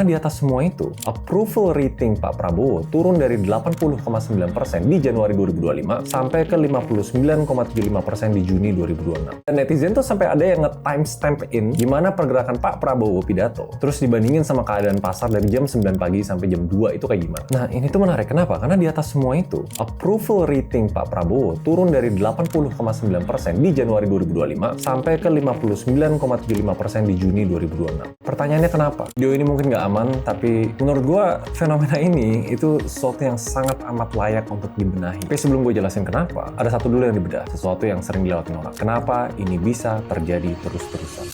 Karena di atas semua itu, approval rating Pak Prabowo turun dari 80,9% di Januari 2025 sampai ke 59,75% di Juni 2026. Dan netizen tuh sampai ada yang nge-timestamp in gimana pergerakan Pak Prabowo pidato. Terus dibandingin sama keadaan pasar dari jam 9 pagi sampai jam 2 itu kayak gimana. Nah, ini tuh menarik. Kenapa? Karena di atas semua itu, approval rating Pak Prabowo turun dari 80,9% di Januari 2025 sampai ke 59,75% di Juni 2026. Pertanyaannya kenapa? Video ini mungkin nggak aman, tapi menurut gua fenomena ini itu sesuatu yang sangat amat layak untuk dibenahi. Tapi sebelum gue jelasin kenapa, ada satu dulu yang dibedah, sesuatu yang sering dilewatin orang. Kenapa ini bisa terjadi terus-terusan?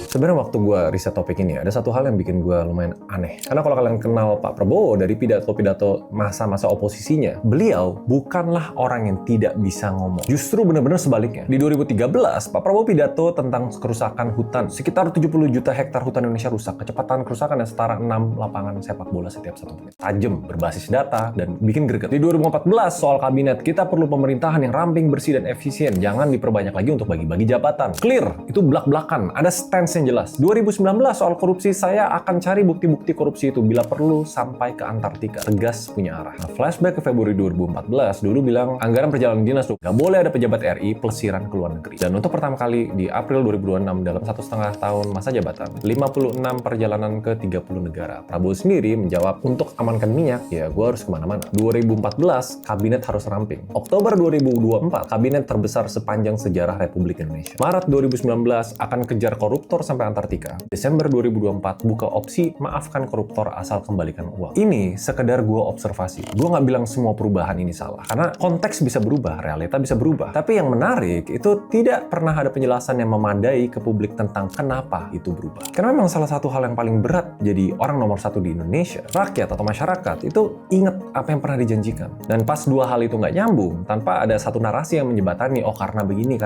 Sebenarnya waktu gue riset topik ini, ada satu hal yang bikin gue lumayan aneh. Karena kalau kalian kenal Pak Prabowo dari pidato-pidato masa-masa oposisinya, beliau bukanlah orang yang tidak bisa ngomong. Justru benar-benar sebaliknya. Di 2013, Pak Prabowo pidato tentang kerusakan hutan. Sekitar 70 juta hektar hutan Indonesia rusak. Kecepatan kerusakan yang setara 6 lapangan sepak bola setiap 1 menit. Tajam, berbasis data, dan bikin greget. Di 2014, soal kabinet, kita perlu pemerintahan yang ramping, bersih, dan efisien. Jangan diperbanyak lagi untuk bagi-bagi jabatan. Clear, itu belak-belakan. Ada stance yang jelas. 2019 soal korupsi, saya akan cari bukti-bukti korupsi itu bila perlu sampai ke Antartika. Tegas punya arah. Nah, flashback ke Februari 2014, dulu bilang anggaran perjalanan dinas tuh nggak boleh ada pejabat RI pelesiran ke luar negeri. Dan untuk pertama kali di April 2026 dalam 1,5 tahun masa jabatan, 56 perjalanan ke 30 negara. Prabowo sendiri menjawab, untuk amankan minyak, ya gue harus kemana-mana. 2014, kabinet harus ramping. Oktober 2024, kabinet terbesar sepanjang sejarah Republik Indonesia. Maret 2019, akan kejar koruptor sampai Antartika. Desember 2024 buka opsi maafkan koruptor asal kembalikan uang. Ini sekedar gue observasi. Gue nggak bilang semua perubahan ini salah. Karena konteks bisa berubah, realita bisa berubah. Tapi yang menarik itu tidak pernah ada penjelasan yang memadai ke publik tentang kenapa itu berubah. Karena memang salah satu hal yang paling berat jadi orang nomor 1 di Indonesia, rakyat atau masyarakat itu inget apa yang pernah dijanjikan. Dan pas dua hal itu nggak nyambung, tanpa ada satu narasi yang menjembatani, oh karena begini,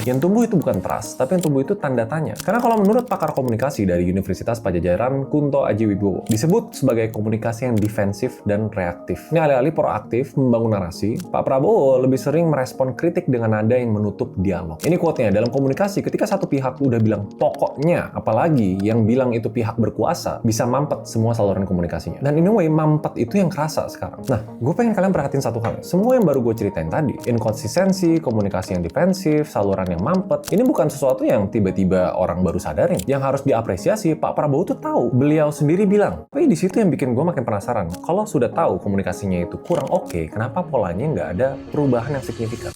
yang tumbuh itu bukan trust, tapi yang tumbuh itu tanda tanya. Karena kalau menurut pakar komunikasi dari Universitas Padjadjaran, Kunto Aji Wibowo, disebut sebagai komunikasi yang defensif dan reaktif. Ini alih-alih proaktif membangun narasi, Pak Prabowo lebih sering merespon kritik dengan nada yang menutup dialog. Ini quote-nya, dalam komunikasi ketika satu pihak udah bilang pokoknya, apalagi yang bilang itu pihak berkuasa, bisa mampet semua saluran komunikasinya. Dan anyway, mampet itu yang kerasa sekarang. Nah, gue pengen kalian perhatiin satu hal. Semua yang baru gue ceritain tadi, inkonsistensi, komunikasi yang defensif, saluran yang mampet, ini bukan sesuatu yang tiba-tiba orang baru sadarin. Yang harus diapresiasi, Pak Prabowo tuh tahu. Beliau sendiri bilang. Tapi di situ yang bikin gue makin penasaran. Kalau sudah tahu komunikasinya itu kurang oke, kenapa polanya nggak ada perubahan yang signifikan?